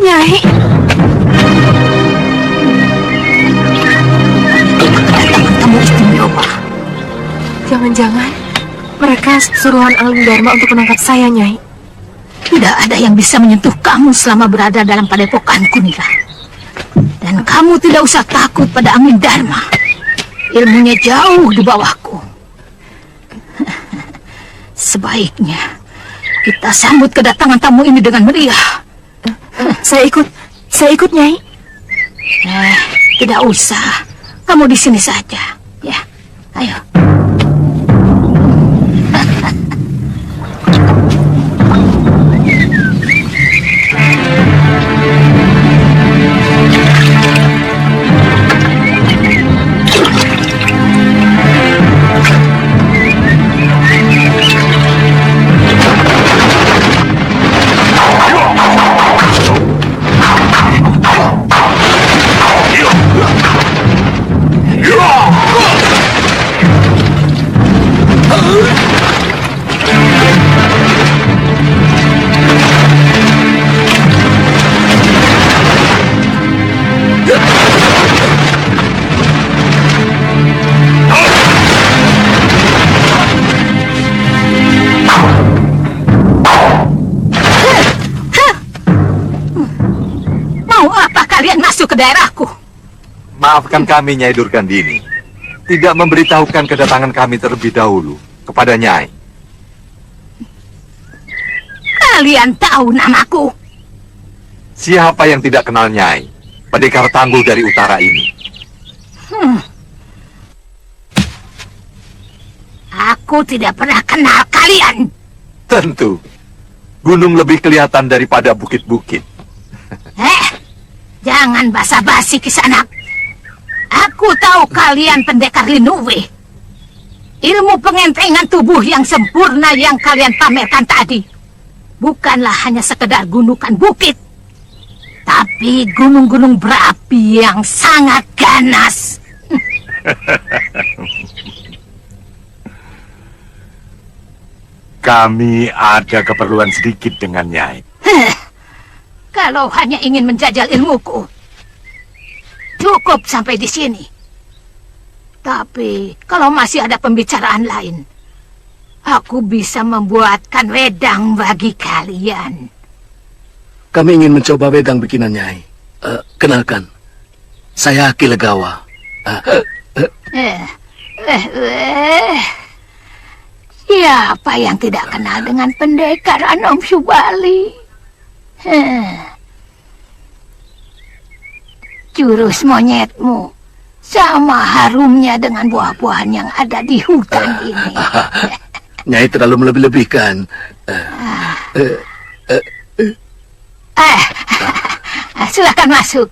Nyai. Kamu istimewa. Jangan-jangan mereka suruhan Alim Dharma untuk menangkap saya, Nyai. Tidak ada yang bisa menyentuh kamu selama berada dalam padepokanku, Nila. Dan kamu tidak usah takut pada Angin Dharma. Ilmunya jauh di bawahku. Sebaiknya kita sambut kedatangan tamu ini dengan meriah. Saya ikut, Nyai. Tidak usah. Kamu di sini saja. Ya, ayo. Daerahku. Maafkan kami, Nyai Durgandini. Tidak memberitahukan kedatangan kami terlebih dahulu kepada Nyai. Kalian tahu namaku? Siapa yang tidak kenal Nyai? Pendekar tangguh dari utara ini. Aku tidak pernah kenal kalian. Tentu. Gunung lebih kelihatan daripada bukit-bukit. Jangan basa-basi, Kisanak. Aku tahu kalian pendekar Linuwe. Ilmu pengentengan tubuh yang sempurna yang kalian pamerkan tadi bukanlah hanya sekedar gundukan bukit, tapi gunung-gunung berapi yang sangat ganas. Kami ada keperluan sedikit dengan Nyai. Kalau hanya ingin menjajal ilmuku, cukup sampai di sini. Tapi kalau masih ada pembicaraan lain, aku bisa membuatkan wedang bagi kalian. Kami ingin mencoba wedang bikinan Nyai. Kenalkan, saya Ki Legawa. Siapa yang tidak kenal dengan pendekar Anom Subali? Jurus monyetmu sama harumnya dengan buah-buahan yang ada di hutan ini. Nyai terlalu melebih-lebihkan. Silakan masuk.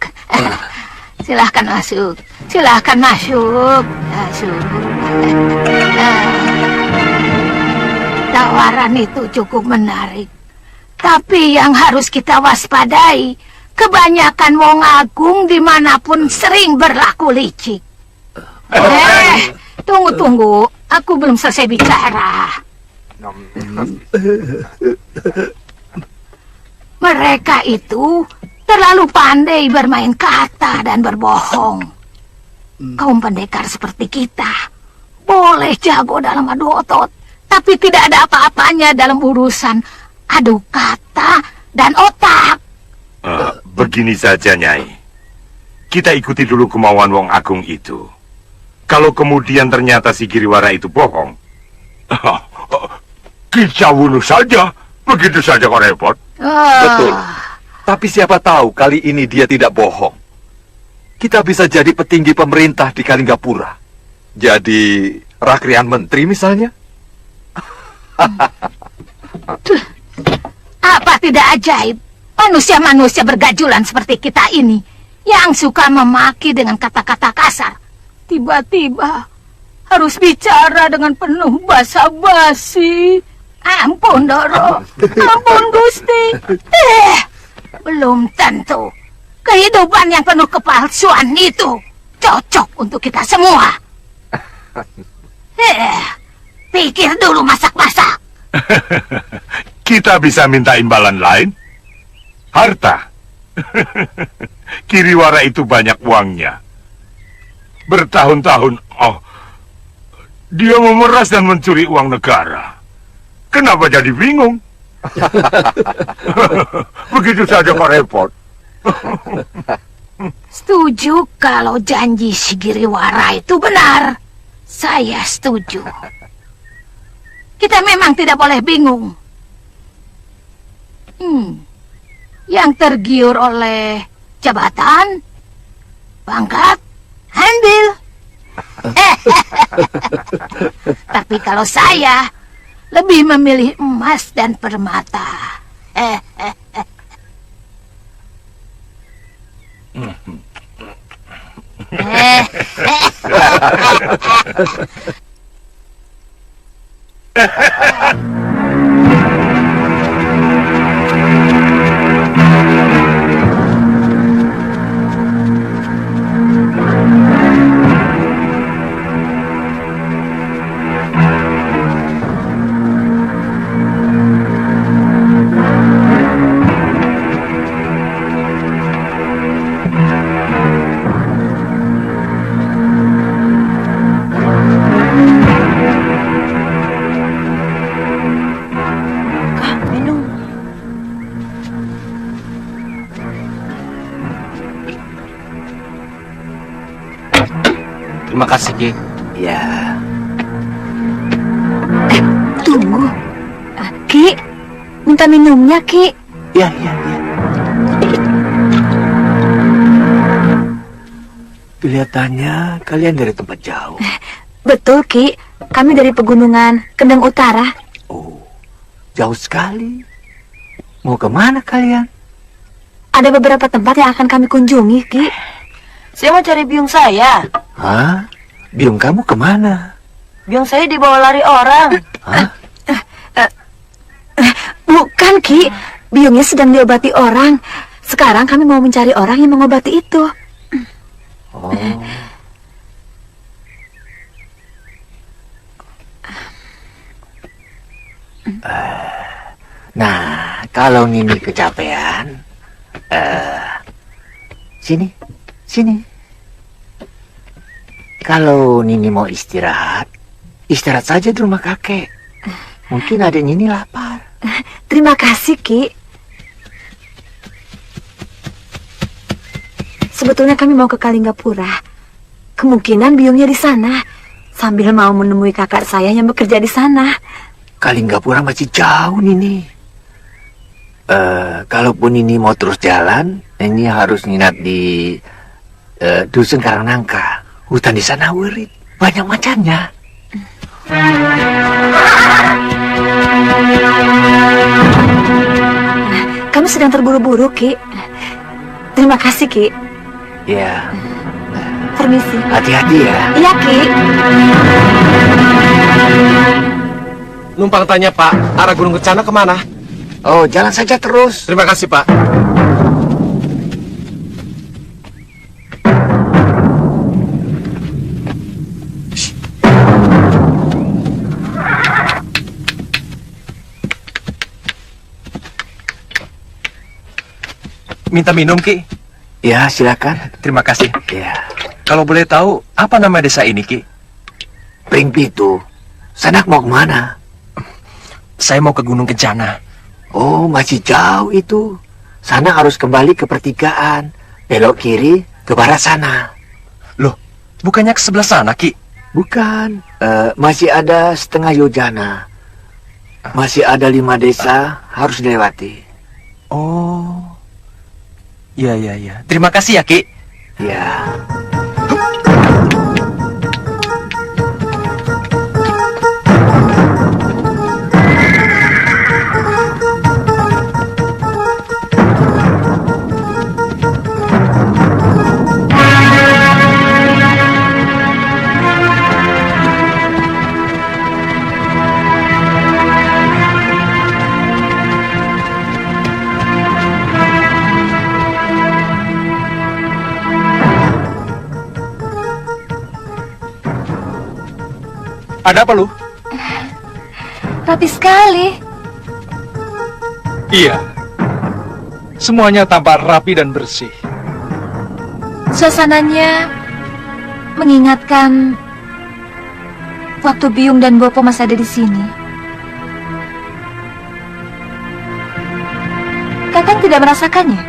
Silakan masuk. Silakan masuk. Tawaran itu cukup menarik. Tapi yang harus kita waspadai, kebanyakan wong agung dimanapun sering berlaku licik. Tunggu. Aku belum selesai bicara. Mereka itu terlalu pandai bermain kata dan berbohong. Kaum pendekar seperti kita boleh jago dalam adu otot, tapi tidak ada apa-apanya hanya dalam urusan adu kata dan otak. Begini saja, Nyai. Kita ikuti dulu kemauan Wong Agung itu. Kalau kemudian ternyata si Giriwara itu bohong, kita bunuh saja. Begitu saja kok repot. Betul. Tapi siapa tahu kali ini dia tidak bohong. Kita bisa jadi petinggi pemerintah di Kalinggapura. Jadi rakrian menteri misalnya. Apa tidak ajaib manusia-manusia bergajulan seperti kita ini yang suka memaki dengan kata-kata kasar tiba-tiba harus bicara dengan penuh basa-basi. Ampun, Doro. Ampun, Gusti. Belum tentu kehidupan yang penuh kepalsuan itu cocok untuk kita semua. Pikir dulu masak-masak. Kita bisa minta imbalan lain. Harta. Giriwara itu banyak uangnya. Bertahun-tahun, dia memeras dan mencuri uang negara. Kenapa jadi bingung? Begitu saja kok repot. Setuju kalau janji si Giriwara itu benar. Saya setuju. Kita memang tidak boleh bingung. Yang tergiur oleh jabatan, pangkat, ambil. Tapi kalau saya lebih memilih emas dan permata. Terima kasih, Ki. Ya, Tunggu. Ki, minta minumnya, Ki. ya. Kelihatannya kalian dari tempat jauh. Betul, Ki. Kami dari pegunungan Kendeng Utara. Oh, jauh sekali. Mau kemana kalian? Ada beberapa tempat yang akan kami kunjungi, Ki. Saya mau cari biung saya. Hah? Biung kamu kemana? Biung saya dibawa lari orang. Hah? Bukan, Ki. Biungnya sedang diobati orang. Sekarang kami mau mencari orang yang mengobati itu. Oh. Nah, kalau Nini kecapean, sini. Kalau Nini mau istirahat saja di rumah kakek. Mungkin adik Nini lapar. Terima kasih, Ki. Sebetulnya kami mau ke Kalinggapura. Kemungkinan biungnya di sana. Sambil mau menemui kakak saya yang bekerja di sana. Kalinggapura masih jauh, Nini. Kalaupun Nini mau terus jalan, Nini harus nginap di Dusun Karangnangka. Hutan di sana wirid, banyak macannya. Kami sedang terburu-buru, Ki. Terima kasih, Ki. Ya, Permisi. hati-hati ya. Iya, Ki. Numpang tanya, Pak, arah Gunung Kencana kemana? Oh, jalan saja terus. Terima kasih, Pak. Minta minum, Ki. Ya, silakan. Terima kasih. Ya, Kalau boleh tahu, apa nama desa ini, Ki? Pring Pitu. Sanak mau kemana? saya mau ke Gunung Kencana. Oh, masih jauh itu. Sana harus kembali ke pertigaan. Belok kiri ke barat sana. Loh, bukannya ke sebelah sana, Ki? Bukan, masih ada setengah yojana. Masih ada 5 desa harus dilewati. Oh, ya. Terima kasih ya, Ki. Ya. Ada apa lu? Rapi sekali. Iya. Semuanya tampak rapi dan bersih. Suasananya mengingatkan waktu Biung dan Bopo masih ada di sini. Kakang tidak merasakannya?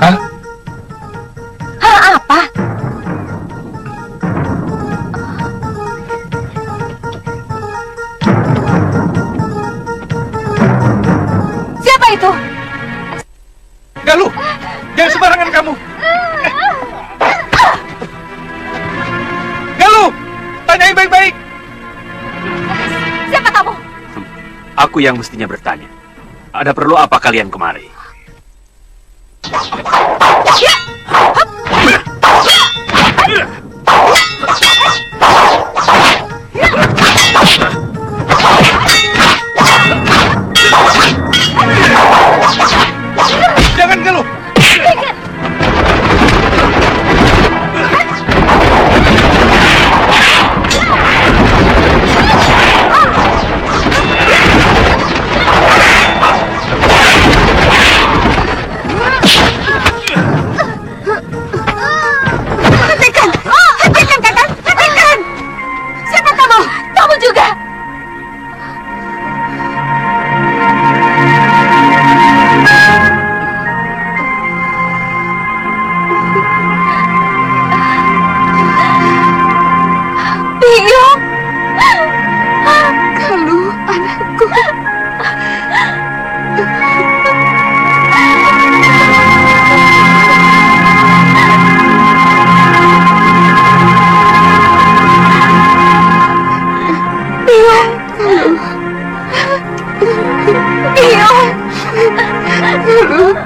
Hah? Hah, apa? Siapa itu? Galuh, jangan sembarangan kamu. Galuh, tanyain baik-baik. Siapa kamu? Aku yang mestinya bertanya. Ada perlu apa kalian kemari? Jangan Galuh. Hentikan! Hentikan, Kakang! Hentikan! Siapa kamu? Kamu juga! Biung! Galuh, anakku. Biung! Biung! Galuh.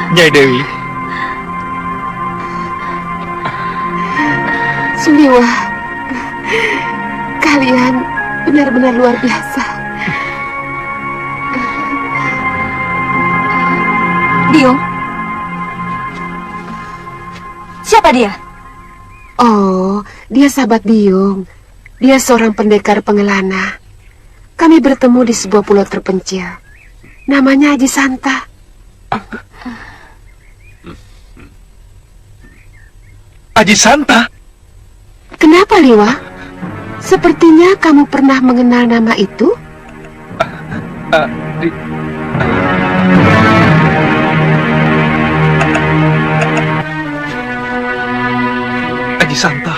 Nyai Dewi, Suliwa, kalian benar-benar luar biasa. Biung? Siapa dia? Oh, dia sahabat Biung. Dia seorang pendekar pengelana. Kami bertemu di sebuah pulau terpencil. Namanya Haji Santa. Haji Santa. Kenapa, Liwa? Sepertinya kamu pernah mengenal nama itu? Haji Santa.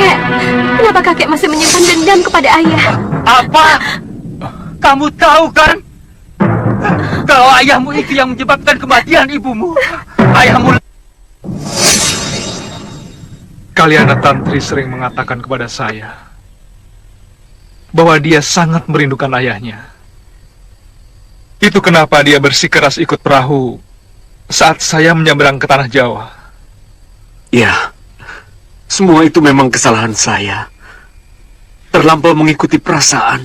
Kek, kenapa kakek masih menyimpan dendam kepada ayah? Apa? Kamu tahu kan? Kalau ayahmu itu yang menyebabkan kematian ibumu. Ayahmu... Kaliana Tantri sering mengatakan kepada saya bahwa dia sangat merindukan ayahnya. Itu kenapa dia bersikeras ikut perahu saat saya menyeberang ke tanah Jawa. Ya, semua itu memang kesalahan saya. Terlampau mengikuti perasaan.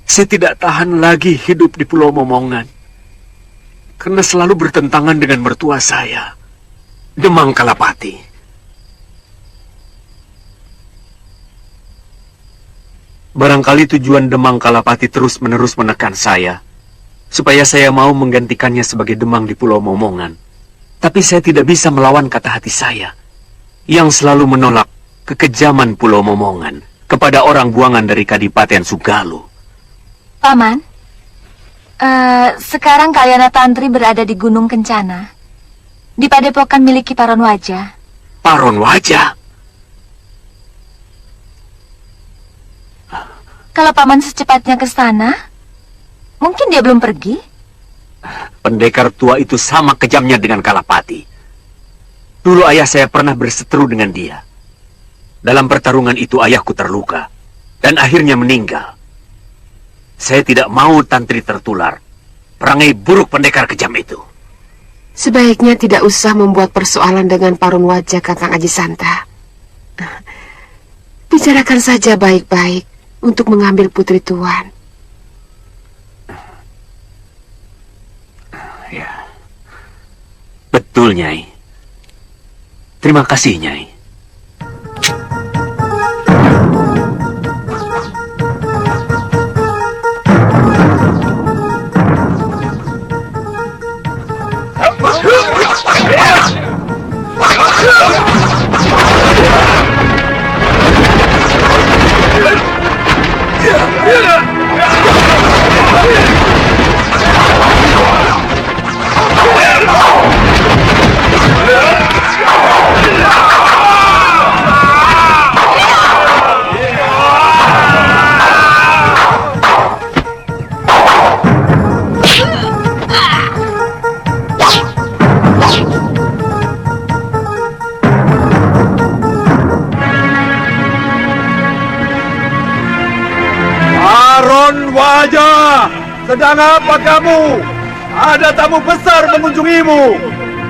Saya tidak tahan lagi hidup di Pulau Momongan. Karena selalu bertentangan dengan mertua saya, Demang Kalapati. Barangkali tujuan Demang Kalapati terus-menerus menekan saya, supaya saya mau menggantikannya sebagai Demang di Pulau Momongan. Tapi saya tidak bisa melawan kata hati saya, yang selalu menolak kekejaman Pulau Momongan kepada orang buangan dari Kadipaten Sugalu. Paman, sekarang Kalyana Tantri berada di Gunung Kencana, di padepokan milik Ki Paron Wajah. Paron Wajah? Kalau paman secepatnya ke sana, mungkin dia belum pergi. Pendekar tua itu sama kejamnya dengan Kalapati. Dulu ayah saya pernah berseteru dengan dia. Dalam pertarungan itu ayahku terluka dan akhirnya meninggal. Saya tidak mau Tantri tertular perangai buruk pendekar kejam itu. Sebaiknya tidak usah membuat persoalan dengan Paron Wajah, Kakang Aji Santa. Bicarakan saja baik-baik untuk mengambil putri tuan. Ya, betul, Nyai. Terima kasih, Nyai. Wajah, sedang apa kamu? Ada tamu besar mengunjungimu.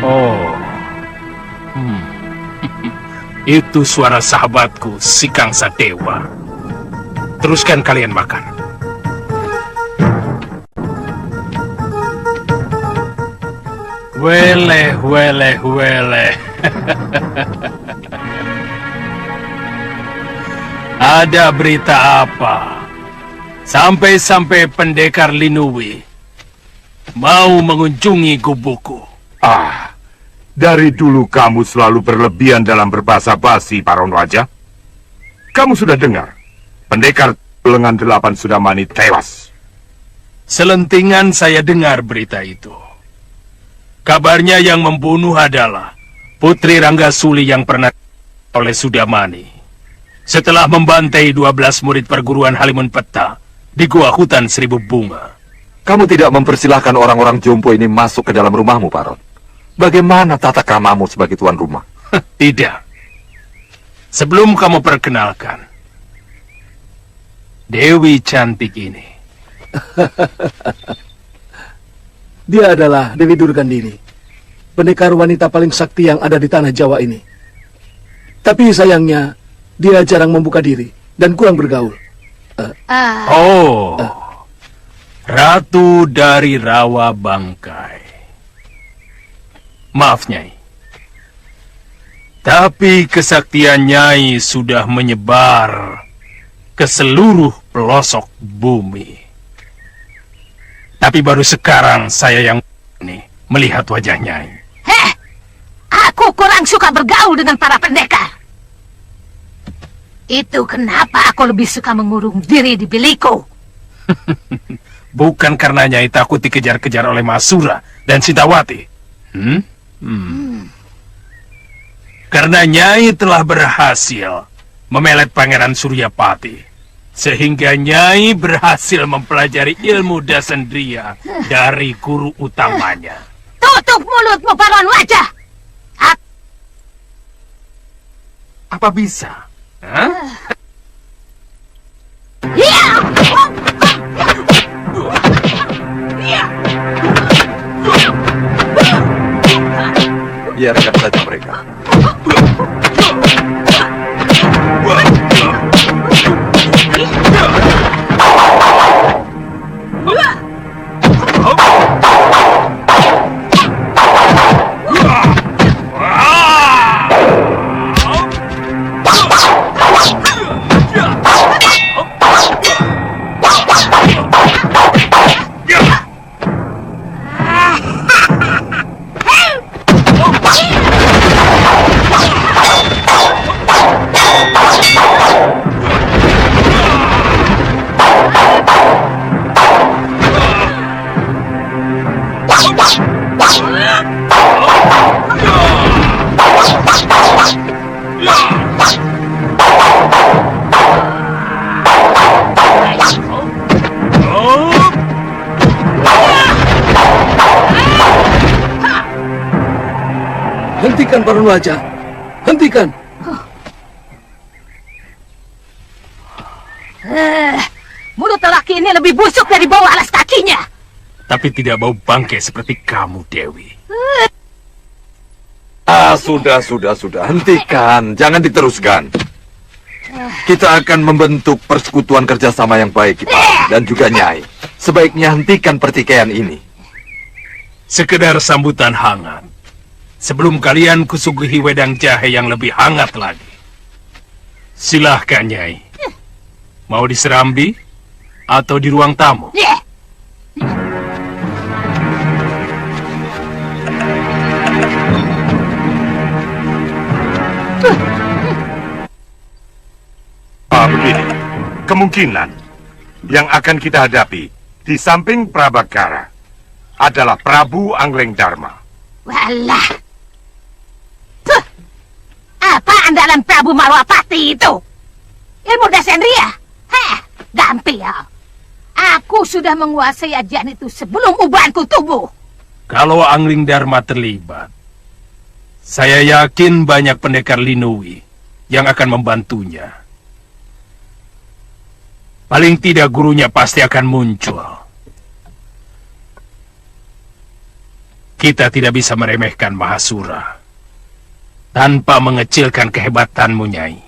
Oh, itu suara sahabatku, si Kang Sadewa. Teruskan kalian makan. Weleh, weleh, weleh. Ada berita apa? Sampai-sampai pendekar Linuwi mau mengunjungi gubukku. Dari dulu kamu selalu berlebihan dalam berbahasa basi, Paron Wajah. Kamu sudah dengar, pendekar lengan 8 Sudamani tewas. Selentingan saya dengar berita itu. Kabarnya yang membunuh adalah Putri Ranggasuli yang pernah oleh Sudamani. Setelah membantai 12 murid perguruan Halimun Peta di Gua Hutan Seribu Bunga. Kamu tidak mempersilahkan orang-orang jompo ini masuk ke dalam rumahmu, Paron. Bagaimana tata kramamu sebagai tuan rumah? Tidak. Sebelum kamu perkenalkan Dewi cantik ini. Dia adalah Dewi Durgandini, pendekar wanita paling sakti yang ada di tanah Jawa ini. Tapi sayangnya, dia jarang membuka diri dan kurang bergaul. Ratu dari Rawa Bangkai. Maaf, Nyai. Tapi kesaktian Nyai sudah menyebar ke seluruh pelosok bumi. Tapi baru sekarang saya yang ini melihat wajah Nyai. Aku kurang suka bergaul dengan para pendekar. Itu kenapa aku lebih suka mengurung diri di bilikku. Bukan karena Nyai takut dikejar-kejar oleh Masura dan Sintawati. Karena Nyai telah berhasil memelet Pangeran Suryapati. Sehingga Nyai berhasil mempelajari ilmu Dasendriya dari guru utamanya. Tutup mulutmu, Paron Wajah! Apa bisa? biarkan saja mereka. Hentikan, Para Raja. Hentikan. Mulut lelaki ini lebih busuk dari bau alas kakinya. Tapi tidak bau bangkai seperti kamu, Dewi. Sudah. Hentikan. Jangan diteruskan. Kita akan membentuk persekutuan kerjasama yang baik, Kipati, dan juga Nyai. Sebaiknya hentikan pertikaian ini. Sekedar sambutan hangat. Sebelum kalian kusuguhi wedang jahe yang lebih hangat lagi. Silahkan, Nyai. Mau di Serambi atau di ruang tamu? Begini, kemungkinan yang akan kita hadapi di samping Prabakara adalah Prabu Angleng Dharma. Walah. Apa andalan Prabu Malwapati itu? Ilmu Dasendria? Gampil. Aku sudah menguasai ajian itu sebelum ubahanku tumbuh. Kalau Angling Dharma terlibat, saya yakin banyak pendekar Linui yang akan membantunya. Paling tidak gurunya pasti akan muncul. Kita tidak bisa meremehkan Mahasura tanpa mengecilkan kehebatanmu, Nyai.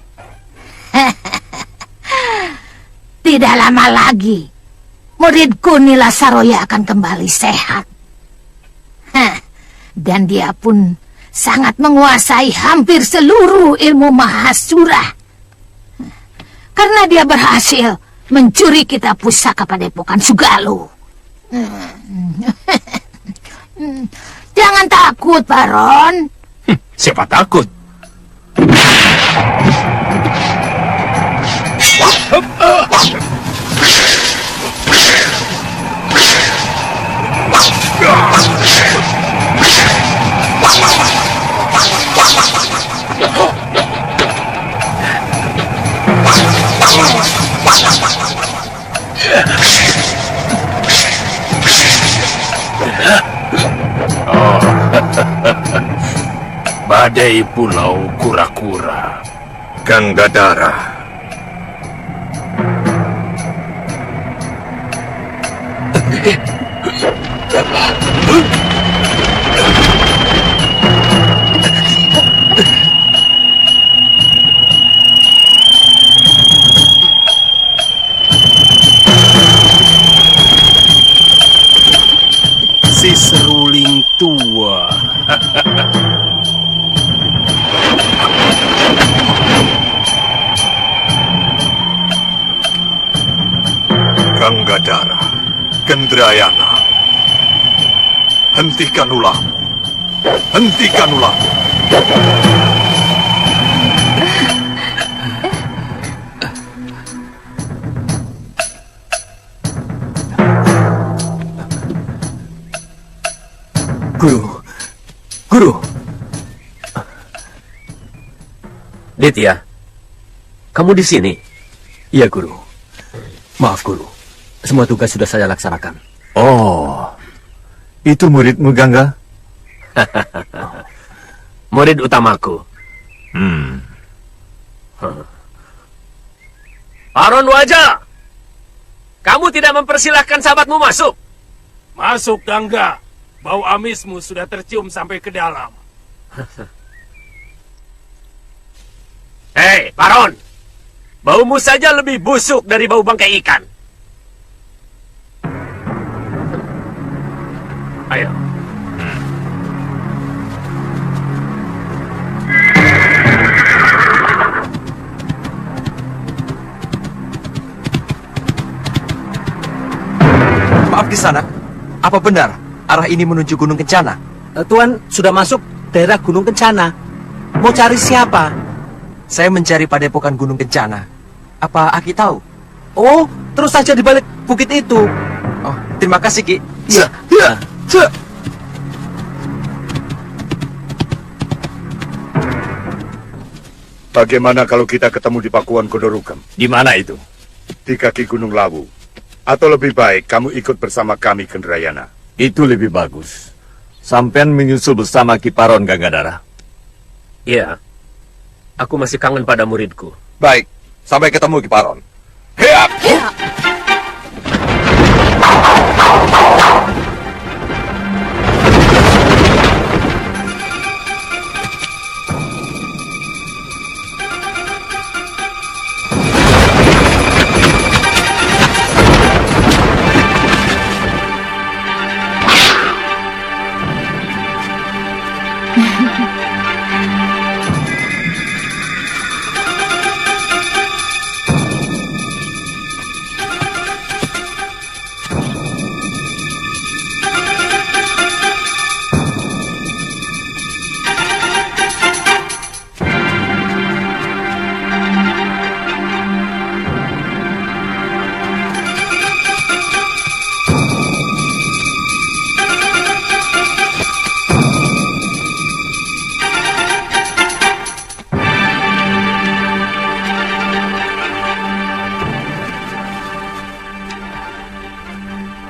Tidak lama lagi, muridku Nila Saroya akan kembali sehat. Dan dia pun sangat menguasai hampir seluruh ilmu Mahasura. Karena dia berhasil mencuri kitab pusaka Padepokan Sugalu. Jangan takut, Baron. Siapa takut? Badai Pulau Kura-Kura. Ganggadara. Si seruling tua. Ganggadara, Gendrayana, hentikan ulahmu. Hentikan ulahmu. Guru. Ditya, kamu di sini? Iya, Guru. Maaf, Guru. Semua tugas sudah saya laksanakan. Oh, itu muridmu, Gangga? Murid utamaku. Aron Wajah, kamu tidak mempersilahkan sahabatmu masuk. Masuk, Gangga. Bau amismu sudah tercium sampai ke dalam. Hei, Baron! Baumu saja lebih busuk dari bau bangkai ikan. Ayo. Maaf di sana, apa benar arah ini menuju Gunung Kencana? Tuan sudah masuk daerah Gunung Kencana. Mau cari siapa? Saya mencari padepokan Gunung Kencana. Apa Aki tahu? Oh, terus saja di balik bukit itu. Oh, terima kasih Ki. Iya. Bagaimana kalau kita ketemu di Pakuan Kodorukam? Di mana itu? Di kaki Gunung Lawu. Atau lebih baik kamu ikut bersama kami ke Ndrayana. Itu lebih bagus. Sampean menyusul bersama Kiparon, Ganggadara. Iya. Aku masih kangen pada muridku. Baik, sampai ketemu Kiparon.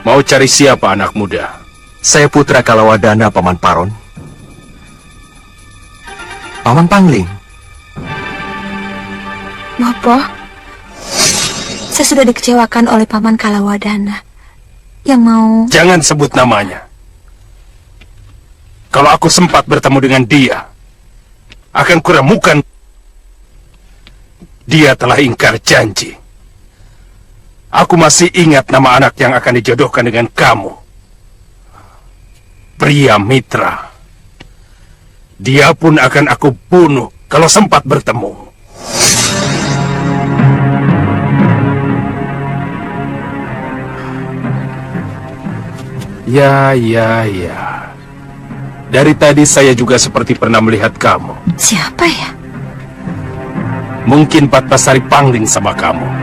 Mau cari siapa anak muda? Saya putra Kalawadana, Paman Paron. Paman Pangling. Bopo, saya sudah dikecewakan oleh Paman Kalawadana yang mau... Jangan sebut namanya. Kalau aku sempat bertemu dengan dia, akan kuremukan. Dia telah ingkar janji. Aku masih ingat nama anak yang akan dijodohkan dengan kamu. Pria Mitra. Dia pun akan aku bunuh kalau sempat bertemu. Ya. Dari tadi saya juga seperti pernah melihat kamu. Siapa ya? Mungkin Patpasari Pangling sama kamu.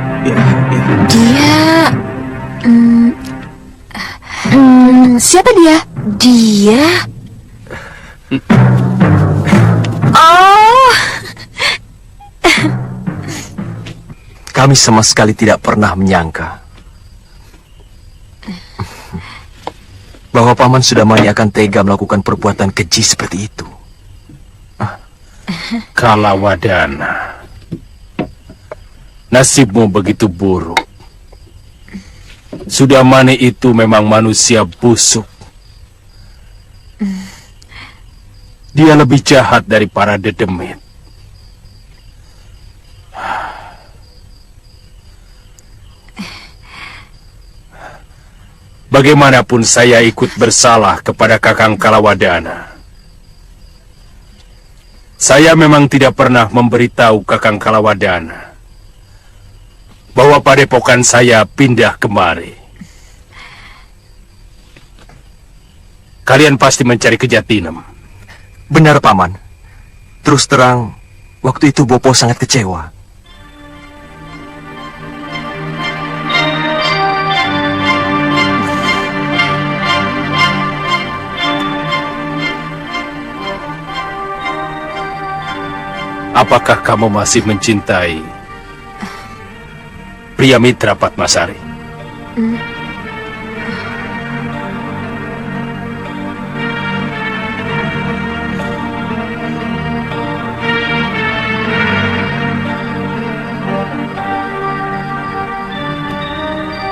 Dia... siapa dia? Dia... Oh... Kami sama sekali tidak pernah menyangka bahwa Paman Sudamani akan tega melakukan perbuatan keji seperti itu. Kalawadana, nasibmu begitu buruk. Sudamani itu memang manusia busuk. Dia lebih jahat dari para dedemit. Bagaimanapun saya ikut bersalah kepada Kakang Kalawadana. Saya memang tidak pernah memberitahu Kakang Kalawadana bahwa padepokan saya pindah kemari. Kalian pasti mencari Kejatinem. Benar, Paman. Terus terang, waktu itu Bopo sangat kecewa. Apakah kamu masih mencintai pria Mitra Patmasari?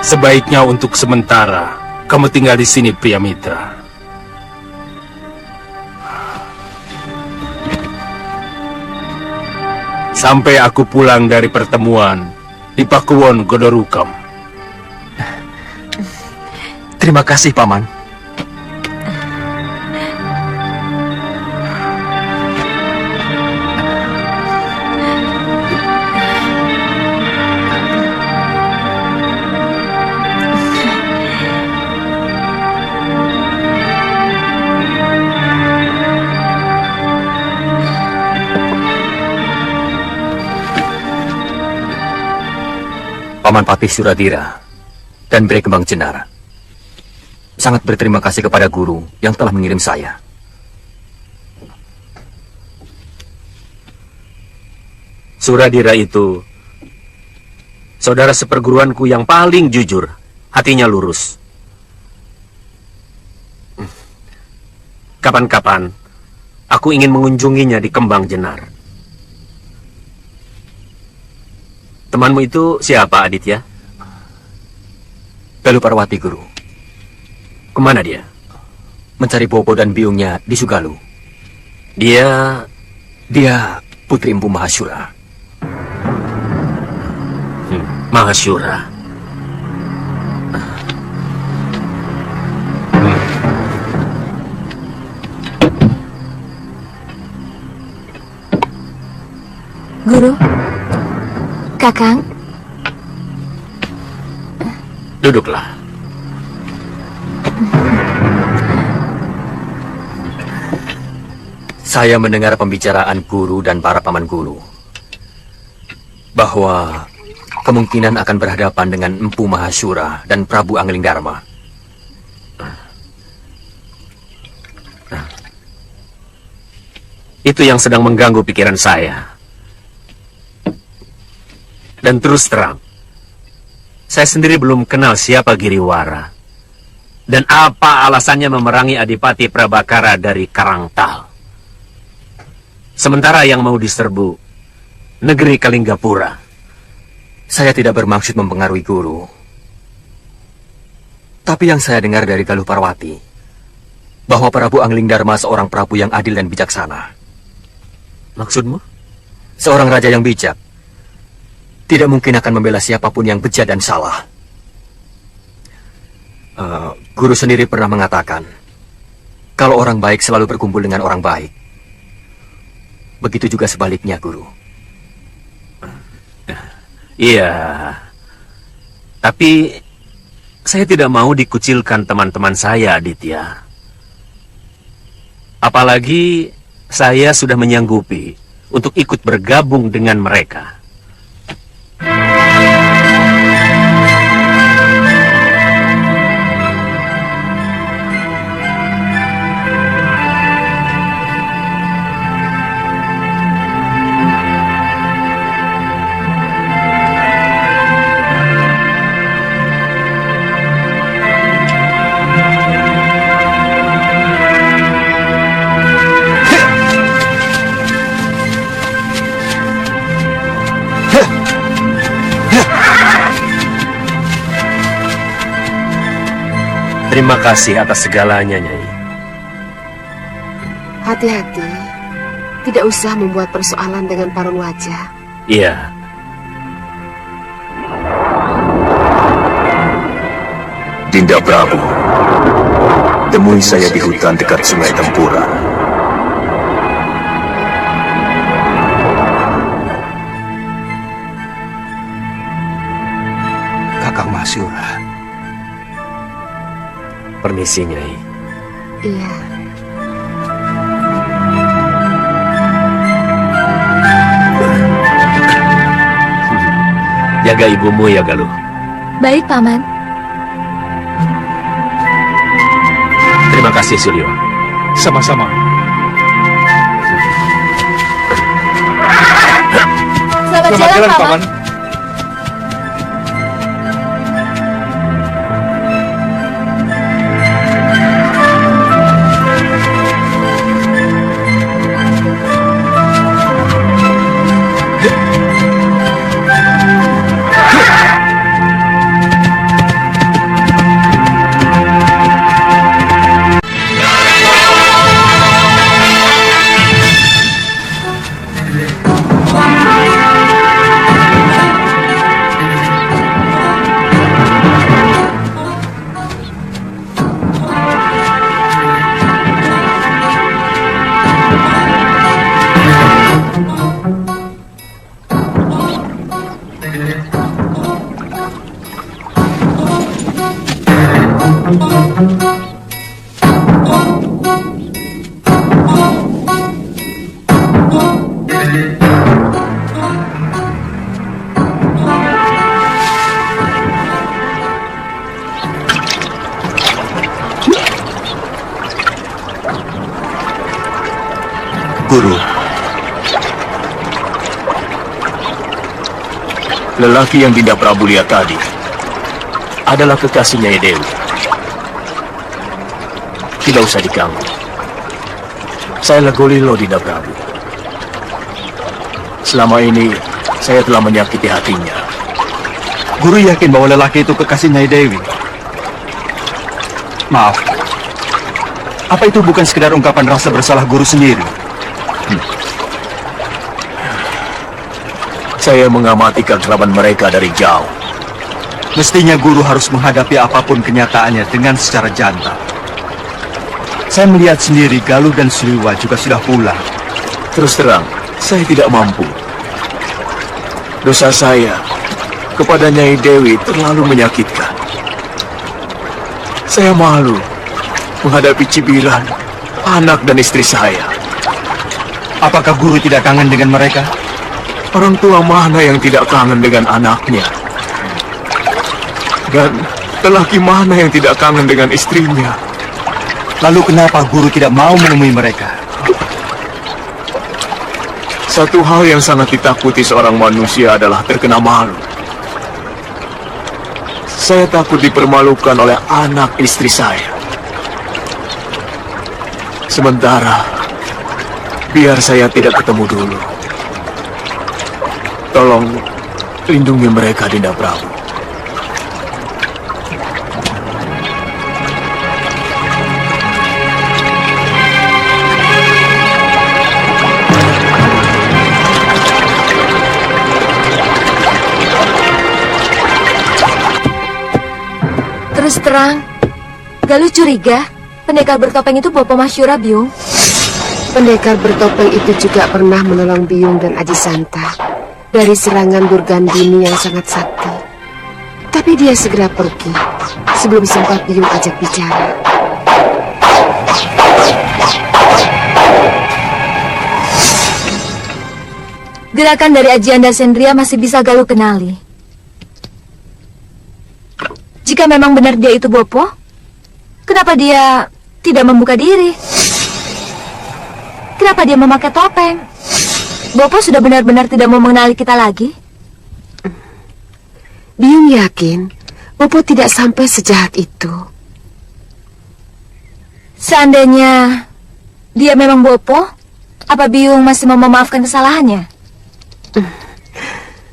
Sebaiknya untuk sementara kamu tinggal di sini, pria Mitra. sampai aku pulang dari pertemuan di Pakuwon Godorukam. Terima kasih, Paman. Paman Patih Suradira dan Bray Kembang Jenar sangat berterima kasih kepada guru yang telah mengirim saya. Suradira itu saudara seperguruanku yang paling jujur, hatinya lurus. Kapan-kapan aku ingin mengunjunginya di Kembang Jenar. Temanmu itu siapa, Aditya? Galuh Parwati, Guru. Kemana dia? Mencari Bopo dan biungnya di Sugalu. Dia Putri Empu Mahasyura. Mahasyura. Guru, Kakang. Duduklah. Saya mendengar pembicaraan guru dan para paman guru bahwa kemungkinan akan berhadapan dengan Empu Mahasyura dan Prabu Anglingdarma. Itu yang sedang mengganggu pikiran saya. Dan terus terang, saya sendiri belum kenal siapa Giriwara dan apa alasannya memerangi Adipati Prabakara dari Karangtal. Sementara yang mau diserbu negeri Kalinggapura. Saya tidak bermaksud mempengaruhi guru. Tapi yang saya dengar dari Galuh Parwati, bahwa Prabu Anglingdarma seorang prabu yang adil dan bijaksana. Maksudmu? Seorang raja yang bijak tidak mungkin akan membela siapapun yang bejat dan salah. Guru sendiri pernah mengatakan, kalau orang baik selalu berkumpul dengan orang baik. Begitu juga sebaliknya, Guru. Iya, tapi saya tidak mau dikucilkan teman-teman saya, Aditya. Apalagi saya sudah menyanggupi untuk ikut bergabung dengan mereka. Terima kasih atas segalanya, Nyai. Hati-hati. Tidak usah membuat persoalan dengan Parun Wajah. Iya. Dinda Prabu, temui saya di hutan dekat Sungai Tempura. Kakang Mahasyura. Permisi, Nyai. Iya. Jaga ibumu ya, Galuh. Baik, Paman. Terima kasih, Suryo. Sama-sama. Selamat jalan, Paman. Guru, lelaki yang Dinda Prabu lihat tadi adalah kekasihnya Nyai Dewi. Tidak usah diganggu. Saya Legolilo, Dinda Prabu. Selama ini saya telah menyakiti hatinya. Guru yakin bahwa lelaki itu kekasih Nyai Dewi? Maaf, apa itu bukan sekedar ungkapan rasa bersalah guru sendiri? Saya mengamati keakraban mereka dari jauh. Mestinya guru harus menghadapi apapun kenyataannya dengan secara jantan. Saya melihat sendiri Galuh dan Siliwa juga sudah pulang. Terus terang, saya tidak mampu. Dosa saya kepada Nyai Dewi terlalu menyakitkan. Saya malu menghadapi cibiran anak dan istri saya. Apakah guru tidak kangen dengan mereka? Orang tua mana yang tidak kangen dengan anaknya? Dan lelaki mana yang tidak kangen dengan istrinya? Lalu kenapa guru tidak mau menemui mereka? Satu hal yang sangat ditakuti seorang manusia adalah terkena malu. Saya takut dipermalukan oleh anak istri saya. Sementara, biar saya tidak ketemu dulu. Tolong lindungi mereka, Dinda Prabu. Terus terang, Galuh curiga pendekar bertopeng itu Bopo Masyura, Byung. Pendekar bertopeng itu juga pernah menolong Byung dan Aji Santa dari serangan Durgandini yang sangat sakti. Tapi dia segera pergi sebelum sempat Byung ajak bicara. Gerakan dari Aji Andasendria masih bisa Galuh kenali. Jika memang benar dia itu Bopo, kenapa dia tidak membuka diri? Kenapa dia memakai topeng? Bopo sudah benar-benar tidak mau mengenali kita lagi? Byung yakin Bopo tidak sampai sejahat itu. Seandainya dia memang Bopo, apa Byung masih mau memaafkan kesalahannya?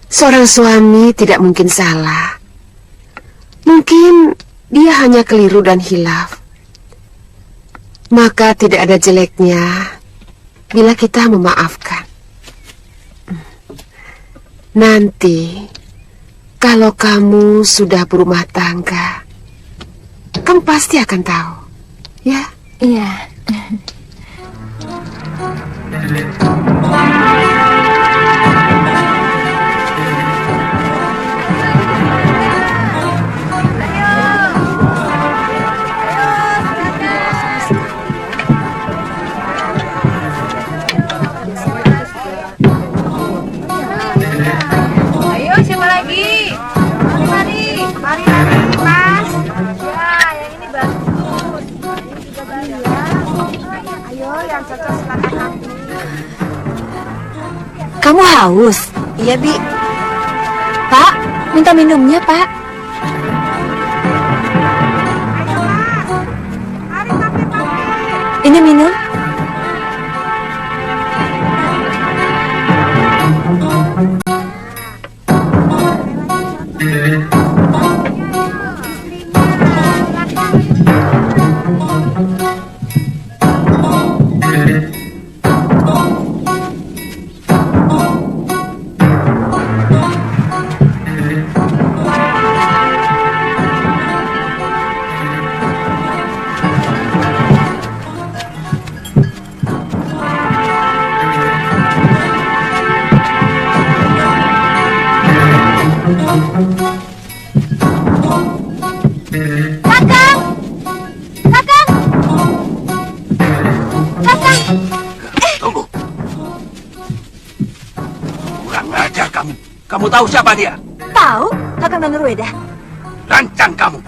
Seorang suami tidak mungkin salah. Mungkin dia hanya keliru dan hilaf. Maka tidak ada jeleknya bila kita memaafkan. Nanti, kalau kamu sudah berumah tangga, kamu pasti akan tahu, ya? Iya. Kamu haus? Iya, Bi. Pak, minta minumnya, Pak. Ini minum. tahu siapa dia? Tahu, Kakang Danurueda. Lancang kamu.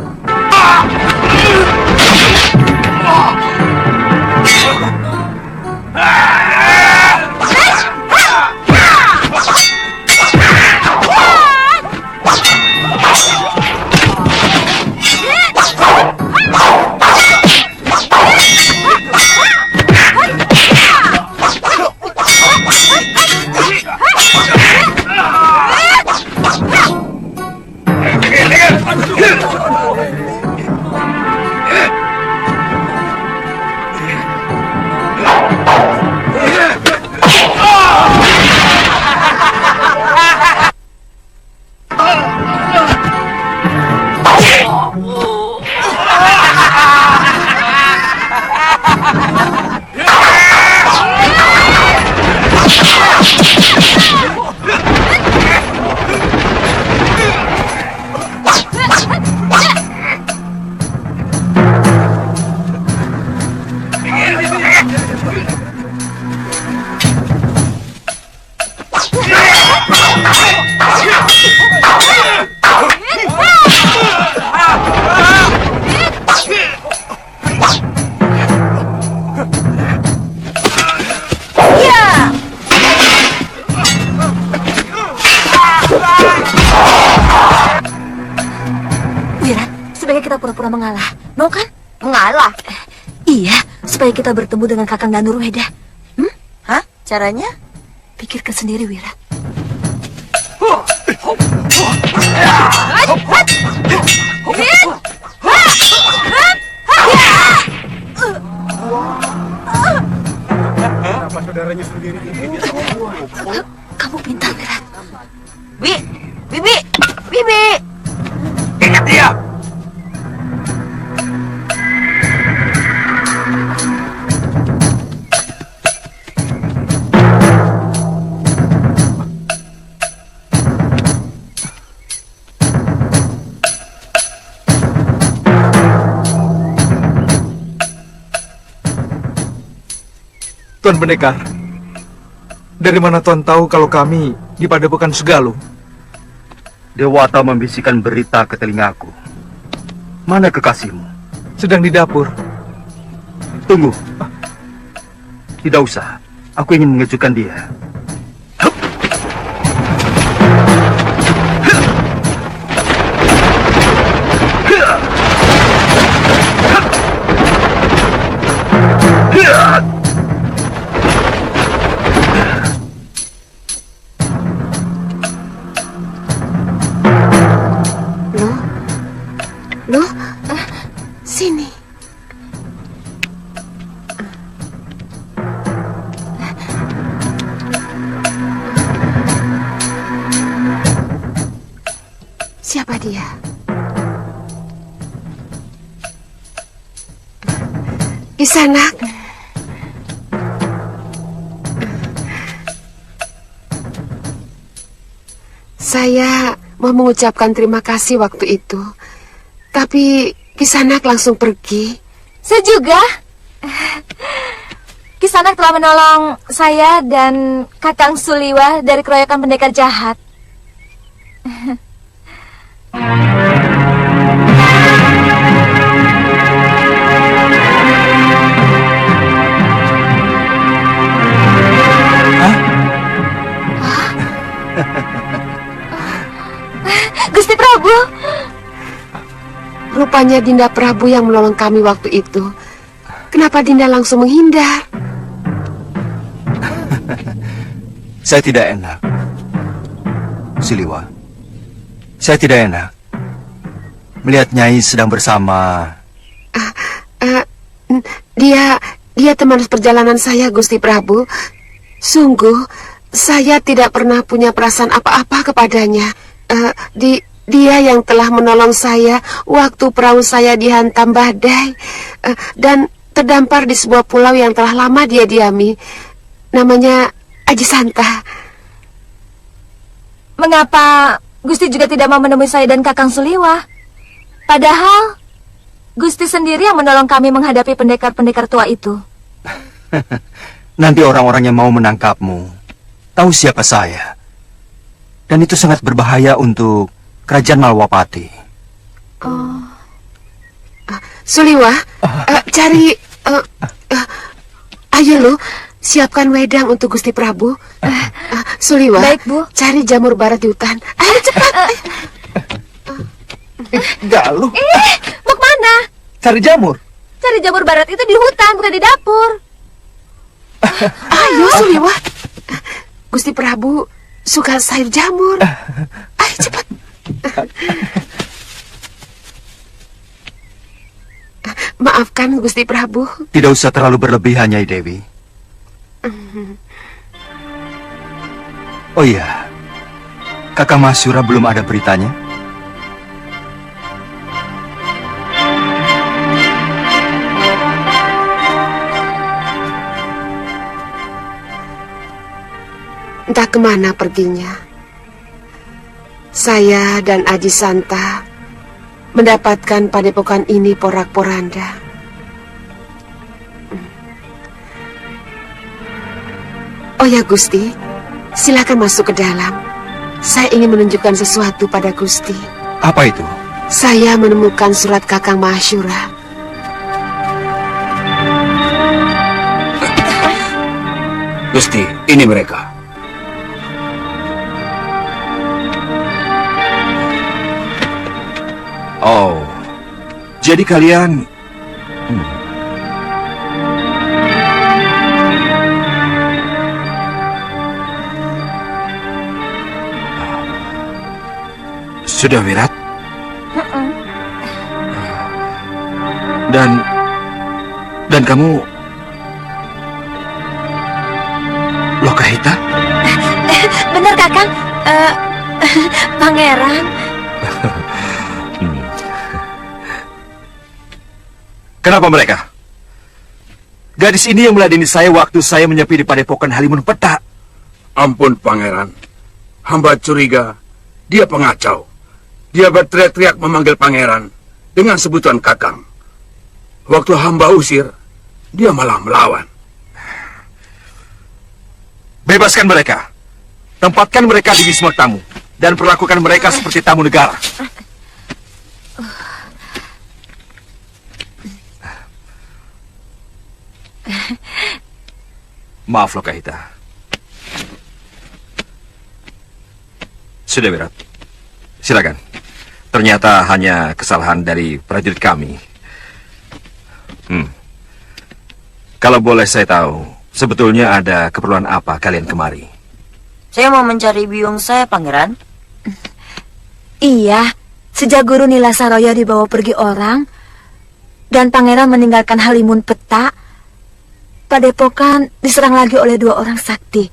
Wira, sebaiknya kita pura-pura mengalah. Mau kan? Mengalah? Iya, supaya kita bertemu dengan Kakang Danurueda. Hah? Caranya? Pikirkan sendiri, Wira. Kenapa saudaranya sendiri ini bisa ngomong? Kamu pintar, Wira. Bibi! Bibi! Ingat dia! Tuan Pendekar, dari mana Tuan tahu kalau kami di Padepokan Segaluh? Dewata membisikkan berita ke telingaku. Mana kekasihmu? Sedang di dapur. Tunggu. Tidak usah. Aku ingin mengejutkan dia. Loh, sini. Siapa dia? Kisanak. Saya mau mengucapkan terima kasih waktu itu. Tapi Kisanak langsung pergi. Saya juga. Kisanak telah menolong saya dan Kakang Suliwa dari keroyokan pendekar jahat. Gusti Prabu. Rupanya Dinda Prabu yang menolong kami waktu itu. Kenapa Dinda langsung menghindar? Saya tidak enak. Siliwa, saya tidak enak melihat Nyai sedang bersama. Dia teman perjalanan saya, Gusti Prabu. Sungguh, saya tidak pernah punya perasaan apa-apa kepadanya. Dia yang telah menolong saya waktu perahu saya dihantam badai dan terdampar di sebuah pulau yang telah lama dia diami. Namanya Aji Santa. Mengapa Gusti juga tidak mau menemui saya dan Kakang Suliwa? Padahal Gusti sendiri yang menolong kami menghadapi pendekar-pendekar tua itu. Nanti orang-orang yang mau menangkapmu tahu siapa saya. Dan itu sangat berbahaya untuk kerajaan Malwapati. Oh. Suliwa, cari... ayo lu, siapkan wedang untuk Gusti Prabu. Suliwa, baik, Bu. Cari jamur barat di hutan. Ayo cepat. Galuh. Mau kemana? Cari jamur. Cari jamur barat itu di hutan, bukan di dapur. Ayo Suliwa. Gusti Prabu suka sayur jamur. Ayo cepat. Maafkan Gusti Prabu. Tidak usah terlalu berlebihan, Nyai Dewi. Oh iya, Kakang Masyura belum ada beritanya? Entah kemana perginya. Saya dan Aji Santa mendapatkan padepokan ini porak-poranda. Oh ya Gusti, silakan masuk ke dalam. Saya ingin menunjukkan sesuatu pada Gusti. Apa itu? Saya menemukan surat Kakang Masyura. Gusti, ini mereka. Oh, jadi kalian... Sudah Wirat? Dan kamu... Lokahita? Benar, Kakang. Pangeran. Kenapa mereka? Gadis ini yang meladeni saya waktu saya menyepi di padepokan Halimun Petak. Ampun, Pangeran. Hamba curiga dia pengacau. Dia berteriak-teriak memanggil Pangeran dengan sebutan Kakang. Waktu hamba usir, dia malah melawan. Bebaskan mereka. Tempatkan mereka di wisma tamu. Dan perlakukan mereka seperti tamu negara. Maaf Lokahita. Sudah Wirat. Silakan. Ternyata hanya kesalahan dari prajurit kami. Kalau boleh saya tahu, sebetulnya ada keperluan apa kalian kemari? Saya mau mencari biung saya, Pangeran. Iya, sejak Guru Nilasaroya dibawa pergi orang, dan Pangeran meninggalkan Halimun Petak, padepokan diserang lagi oleh 2 orang sakti.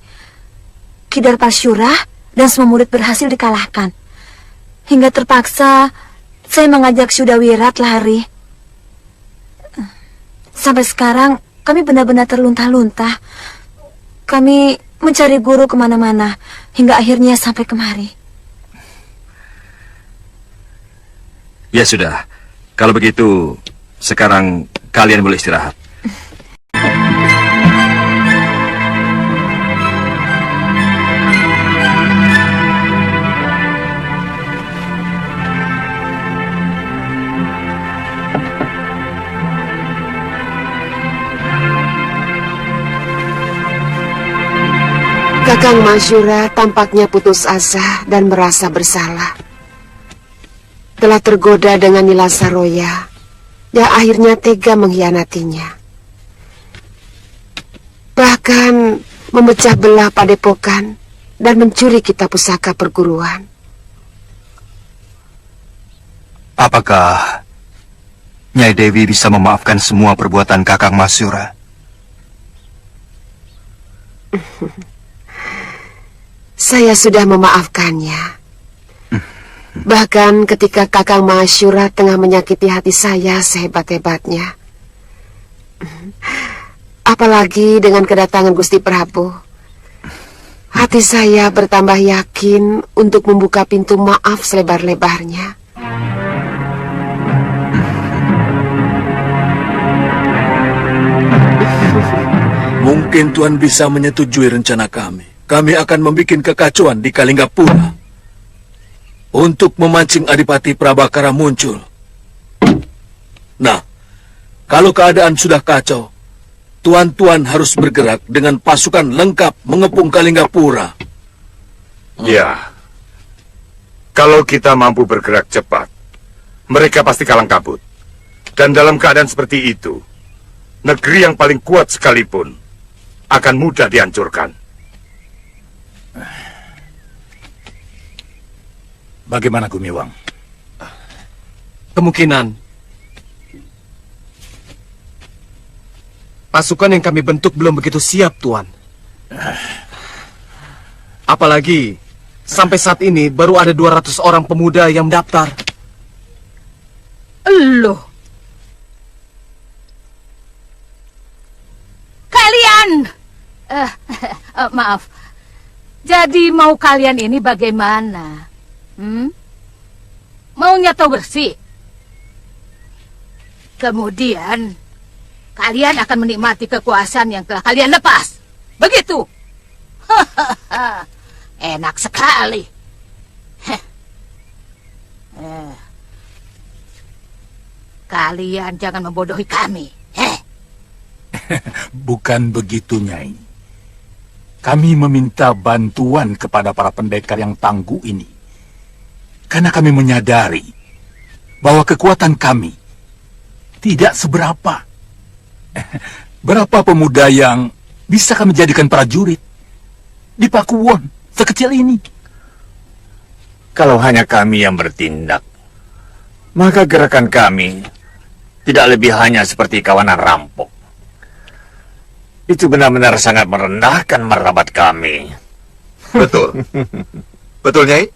Ki Darpasyura dan semua murid berhasil dikalahkan. Hingga terpaksa saya mengajak Sudawirat lari. Sampai sekarang kami benar-benar terluntah-luntah. Kami mencari guru kemana-mana hingga akhirnya sampai kemari. Ya sudah, kalau begitu sekarang kalian boleh istirahat. Kakang Masyura tampaknya putus asa dan merasa bersalah. Telah tergoda dengan Nilasaroya, yang akhirnya tega mengkhianatinya. Bahkan memecah belah padepokan dan mencuri kitab pusaka perguruan. Apakah Nyai Dewi bisa memaafkan semua perbuatan Kakang Masyura? Saya sudah memaafkannya. Bahkan ketika Kakang Masyura tengah menyakiti hati saya sehebat-hebatnya. Apalagi dengan kedatangan Gusti Prabu. Hati saya bertambah yakin untuk membuka pintu maaf selebar-lebarnya. Mungkin Tuhan bisa menyetujui rencana kami. Kami akan membuat kekacauan di Kalinggapura. untuk memancing Adipati Prabakara muncul. Nah, kalau keadaan sudah kacau, tuan-tuan harus bergerak dengan pasukan lengkap mengepung Kalinggapura. Ya, kalau kita mampu bergerak cepat, mereka pasti kalang kabut. Dan dalam keadaan seperti itu, negeri yang paling kuat sekalipun akan mudah dihancurkan. Bagaimana Gumiwang? Kemungkinan pasukan yang kami bentuk belum begitu siap, Tuan. Apalagi sampai saat ini baru ada 200 orang pemuda yang mendaftar. Loh. Kalian maaf. Jadi mau kalian ini bagaimana? Maunya tahu bersih. Kemudian kalian akan menikmati kekuasaan yang telah kalian lepas. Begitu. Enak sekali. Kalian jangan membodohi kami. Bukan begitu, Nyai. Kami meminta bantuan kepada para pendekar yang tangguh ini. Karena kami menyadari bahwa kekuatan kami tidak seberapa. Berapa pemuda yang bisa kami jadikan prajurit di Pakuwon sekecil ini? Kalau hanya kami yang bertindak, maka gerakan kami tidak lebih hanya seperti kawanan rampok. Itu benar-benar sangat merendahkan martabat kami. Betul. Betul, Nyai?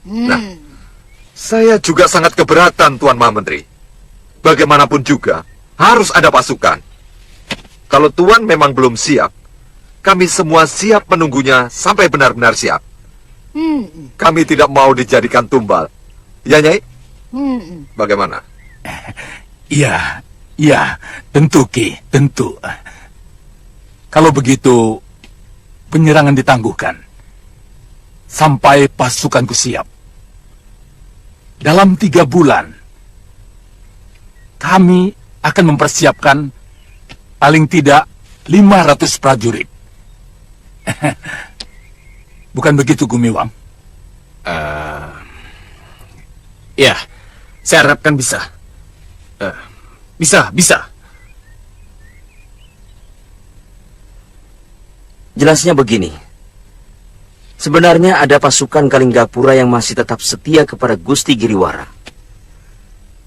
Nah, saya juga sangat keberatan, Tuan Mahamenteri. Bagaimanapun juga, harus ada pasukan. Kalau Tuan memang belum siap, kami semua siap menunggunya sampai benar-benar siap. Kami tidak mau dijadikan tumbal. Ya, Nyai? Bagaimana? Iya, tentu Ki, tentu. Kalau begitu, penyerangan ditangguhkan sampai pasukanku siap. Dalam 3 bulan, kami akan mempersiapkan paling tidak 500 prajurit. Bukan begitu, Gumiwang? Ya, saya harapkan bisa. Bisa. Jelasnya begini. Sebenarnya ada pasukan Kalinggapura yang masih tetap setia kepada Gusti Giriwara.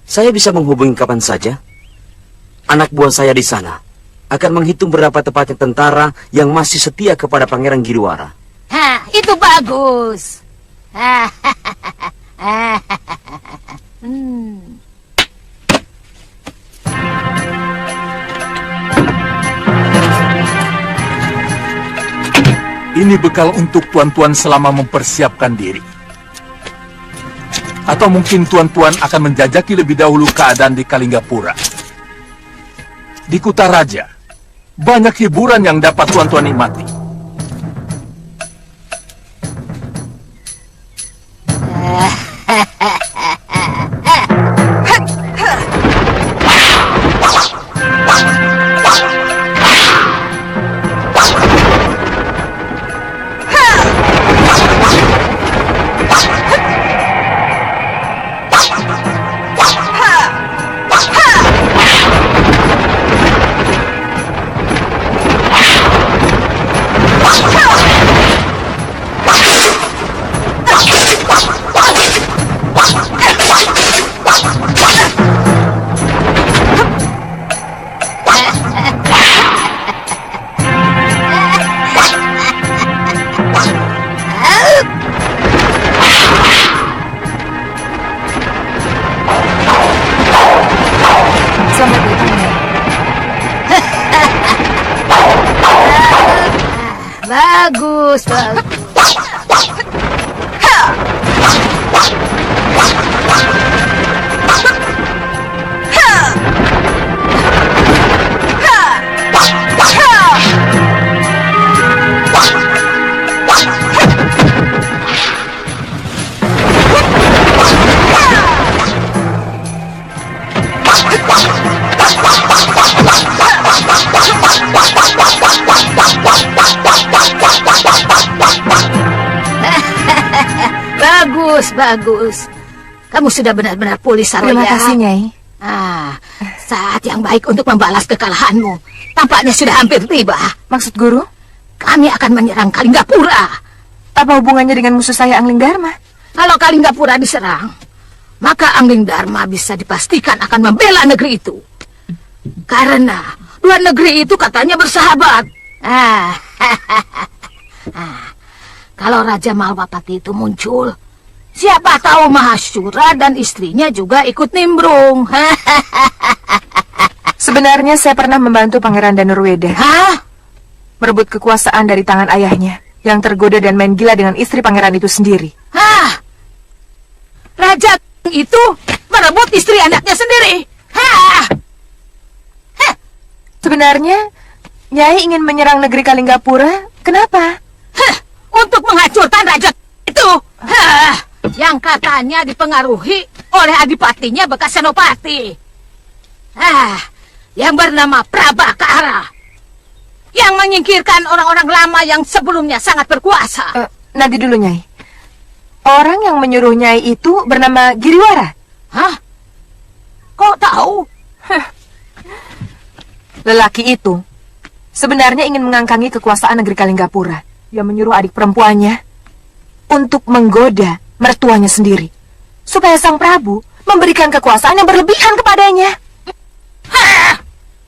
Saya bisa menghubungi kapan saja. Anak buah saya di sana akan menghitung berapa tepatnya tentara yang masih setia kepada Pangeran Giriwara. Itu bagus. Ini bekal untuk tuan-tuan selama mempersiapkan diri. Atau mungkin tuan-tuan akan menjajaki lebih dahulu keadaan di Kalinggapura. Di Kutaraja, banyak hiburan yang dapat tuan-tuan nikmati. Bagus. Bagus, bagus. Kamu sudah benar-benar pulih, Saroya. Terima kasih, Nyai. Saat yang baik untuk membalas kekalahanmu. Tampaknya sudah hampir tiba. Maksud guru? Kami akan menyerang Kalinggapura. Apa hubungannya dengan musuh saya, Angling Dharma? Kalau Kalinggapura diserang, maka Angling Dharma bisa dipastikan akan membela negeri itu. Karena dua negeri itu katanya bersahabat. Kalau Raja Malwapati itu muncul, siapa tahu Mahasyura dan istrinya juga ikut nimbrung. Sebenarnya saya pernah membantu Pangeran Danurweda. Merebut kekuasaan dari tangan ayahnya, yang tergoda dan main gila dengan istri pangeran itu sendiri. Raja itu merebut istri anaknya sendiri. Sebenarnya, Nyai ingin menyerang negeri Kalinggapura. Kenapa? Untuk menghancurkan raja itu. Yang katanya dipengaruhi oleh adipatinya bekas senopati. Yang bernama Prabakara. Yang menyingkirkan orang-orang lama yang sebelumnya sangat berkuasa. Nanti dulu, Nyai. Orang yang menyuruh Nyai itu bernama Giriwara. Kok tahu? Lelaki itu sebenarnya ingin mengangkangi kekuasaan negeri Kalinggapura. Dia menyuruh adik perempuannya untuk menggoda mertuanya sendiri, supaya sang Prabu memberikan kekuasaan yang berlebihan kepadanya.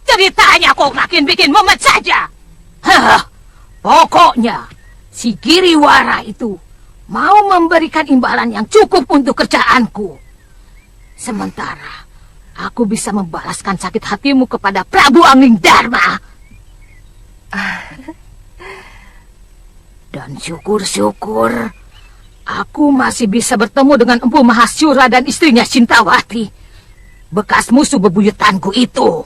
Ceritanya kok makin bikin mumet saja. Pokoknya si Giriwara itu mau memberikan imbalan yang cukup untuk kerjaanku. Sementara aku bisa membalaskan sakit hatimu kepada Prabu Angling Dharma. Dan syukur-syukur aku masih bisa bertemu dengan Empu Mahasyura dan istrinya Shintawati, bekas musuh bebuyutanku itu.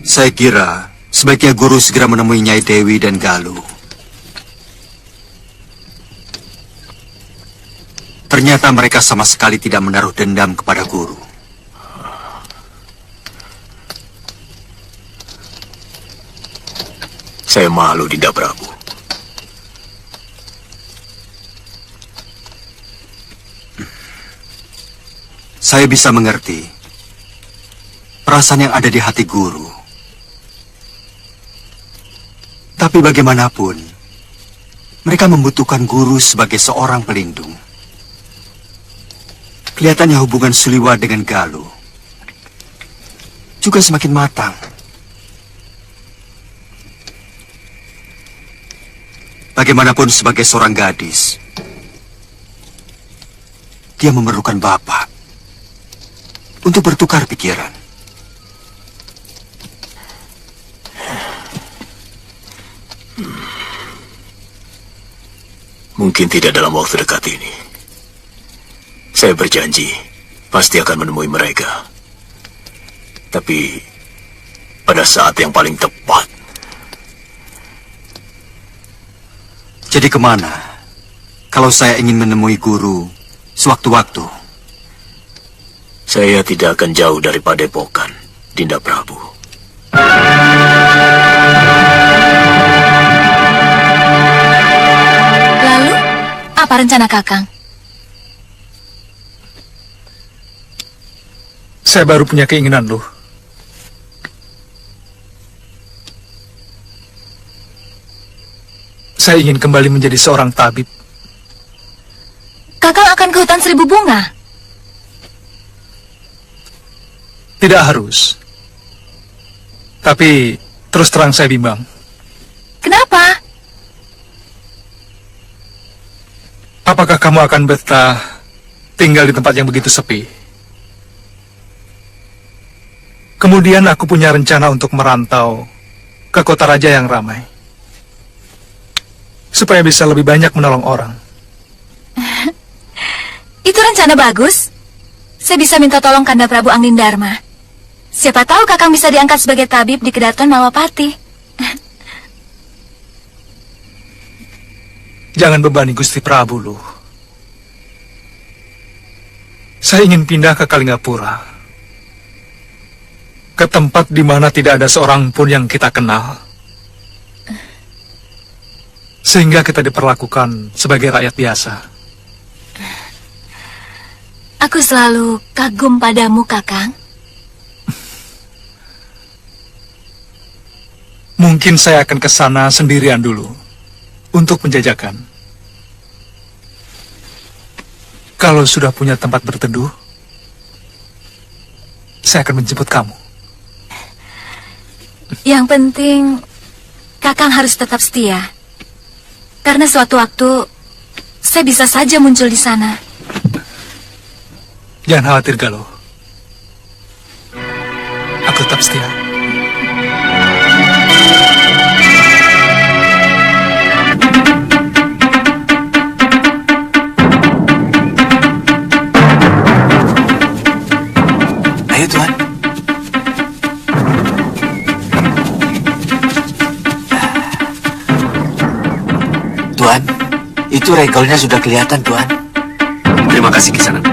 Saya kira sebaiknya guru segera menemui Nyai Dewi dan Galuh. Ternyata mereka sama sekali tidak menaruh dendam kepada guru. Saya malu, Dinda Prabu. Saya bisa mengerti perasaan yang ada di hati guru. Tapi bagaimanapun, mereka membutuhkan guru sebagai seorang pelindung. Kelihatannya hubungan Suliwa dengan Galuh juga semakin matang. Bagaimanapun sebagai seorang gadis, dia memerlukan bapak untuk bertukar pikiran. Mungkin tidak dalam waktu dekat ini. Saya berjanji pasti akan menemui mereka. Tapi pada saat yang paling tepat. Jadi kemana kalau saya ingin menemui guru sewaktu-waktu? Saya tidak akan jauh dari Padepokan, Dinda Prabu. Lalu, apa rencana Kakang? Saya baru punya keinginan, loh. Saya ingin kembali menjadi seorang tabib. Kakang akan ke hutan seribu bunga? Tidak harus. Tapi terus terang saya bimbang. Kenapa? Apakah kamu akan betah tinggal di tempat yang begitu sepi? Kemudian aku punya rencana untuk merantau ke kota raja yang ramai, supaya bisa lebih banyak menolong orang. Itu rencana bagus. Saya bisa minta tolong Kanda Prabu Angling Dharma. Siapa tahu Kakang bisa diangkat sebagai tabib di Kedaton Malwapati. Jangan bebani Gusti Prabu, Luh. Saya ingin pindah ke Kalingapura. Ke tempat di mana tidak ada seorang pun yang kita kenal. Sehingga kita diperlakukan sebagai rakyat biasa. Aku selalu kagum padamu, Kakang. Mungkin saya akan ke sana sendirian dulu untuk penjajakan. Kalau sudah punya tempat berteduh, saya akan menjemput kamu. Yang penting, Kakang harus tetap setia. Karena suatu waktu, saya bisa saja muncul di sana. Jangan khawatir, Galuh. Aku tetap setia. Ayo, Tuan. Tuan, itu regelnya sudah kelihatan, Tuan. Terima kasih, Kisanak.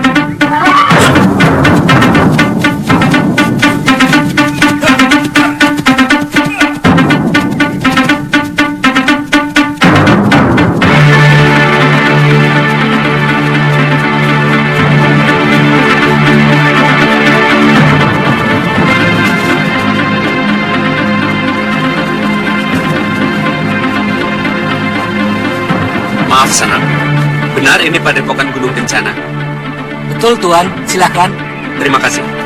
Maaf, Sanak. Benar ini Padepokan Gunung Kencana? Betul, Tuan. Silakan. Terima kasih.